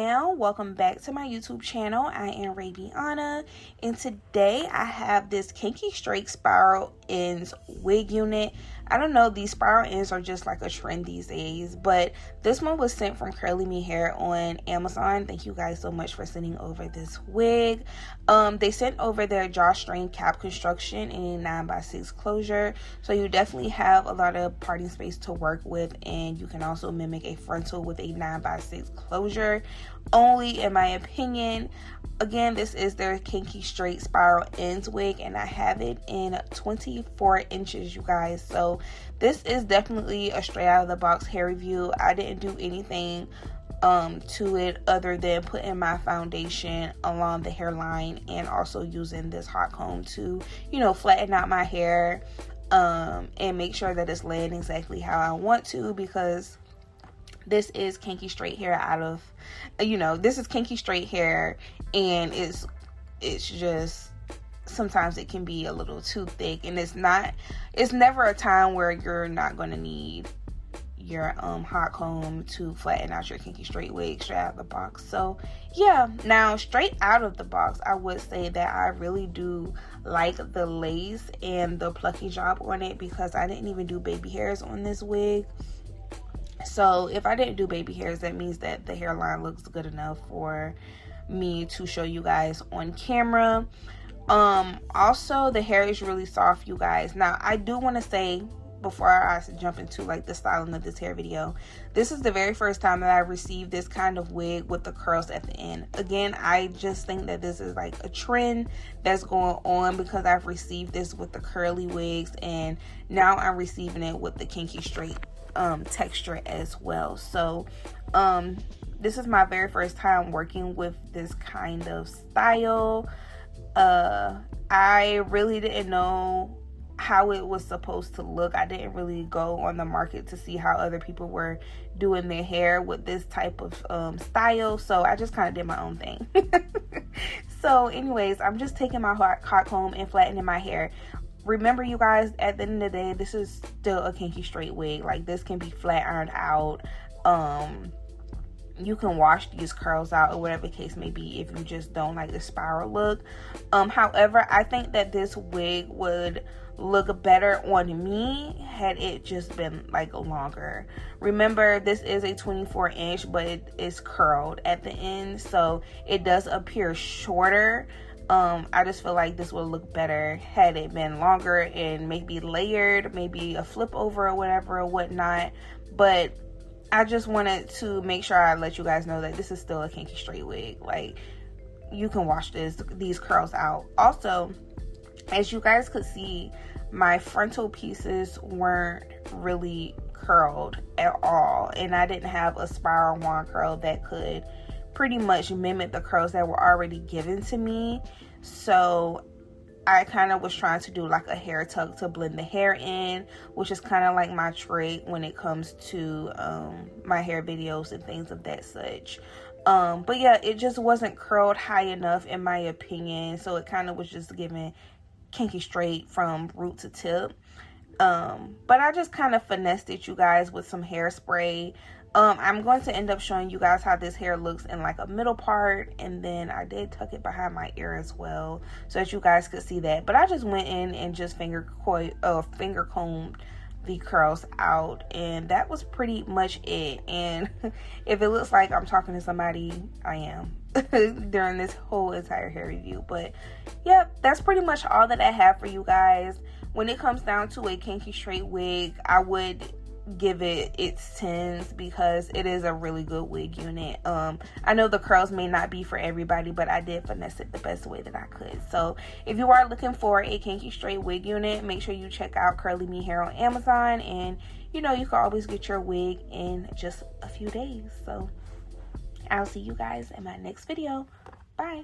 now, welcome back to my YouTube channel. I am Rabiana, and today I have this Kinky straight spiral ends wig unit. I don't know, these spiral ends are just like a trend these days, but this one was sent from Curlyme Hair on Amazon. Thank you guys so much for sending over this wig. They sent over their drawstring cap construction in a 9x6 closure, so you definitely have a lot of parting space to work with, and you can also mimic a frontal with a 9x6 closure, only in my opinion. Again, this is their Kinky straight spiral ends wig, and I have it in 24 inches, you guys. So this is definitely a straight out of the box hair review. I didn't do anything to it other than putting my foundation along the hairline and also using this hot comb to, you know, flatten out my hair and make sure that it's laying exactly how I want to, because this is Kinky straight hair out of, you know, this is Kinky straight hair, and it's just, sometimes it can be a little too thick, and it's never a time where you're not going to need your hot comb to flatten out your Kinky straight wig straight out of the box. So yeah, now straight out of the box, I would say that I really do like the lace and the plucking job on it, because I didn't even do baby hairs on this wig. So if I didn't do baby hairs, that means that the hairline looks good enough for me to show you guys on camera. Also, the hair is really soft, you guys. Now, I do want to say, before I jump into like the styling of this hair video, this is the very first time that I received this kind of wig with the curls at the end. Again, I just think that this is like a trend that's going on, because I've received this with the curly wigs, and now I'm receiving it with the Kinky straight texture as well. So this is my very first time working with this kind of style. I really didn't know how it was supposed to look. I didn't really go on the market to see how other people were doing their hair with this type of style, so I just kind of did my own thing. So anyways, I'm just taking my hot comb and flattening my hair. Remember, you guys, at the end of the day, this is still a Kinky straight wig. Like, this can be flat ironed out. You can wash these curls out, or whatever the case may be, if you just don't like the spiral look. However, I think that this wig would look better on me had it just been like longer. Remember, this is a 24 inch, but it is curled at the end, so it does appear shorter. I just feel like this would look better had it been longer and maybe layered, maybe a flip over or whatever or whatnot. But I just wanted to make sure I let you guys know that this is still a Kinky straight wig. Like, you can wash these curls out. Also, as you guys could see, my frontal pieces weren't really curled at all, and I didn't have a spiral wand curl that could pretty much mimic the curls that were already given to me. So I kind of was trying to do like a hair tuck to blend the hair in, which is kind of like my trait when it comes to my hair videos and things of that such. But yeah, it just wasn't curled high enough in my opinion, so it kind of was just giving Kinky straight from root to tip. But I just kind of finessed it, you guys, with some hairspray. I'm going to end up showing you guys how this hair looks in like a middle part, and then I did tuck it behind my ear as well, so that you guys could see that. But I just went in and just finger combed the curls out, and that was pretty much it. And if it looks like I'm talking to somebody, I am during this whole entire hair review. But yep, that's pretty much all that I have for you guys. When it comes down to a Kinky straight wig, I would give it its 10s, because it is a really good wig unit. I know the curls may not be for everybody, but I did finesse it the best way that I could. So if you are looking for a Kinky straight wig unit, make sure you check out Curlyme Hair on Amazon, and you know, you can always get your wig in just a few days. So I'll see you guys in my next video. Bye.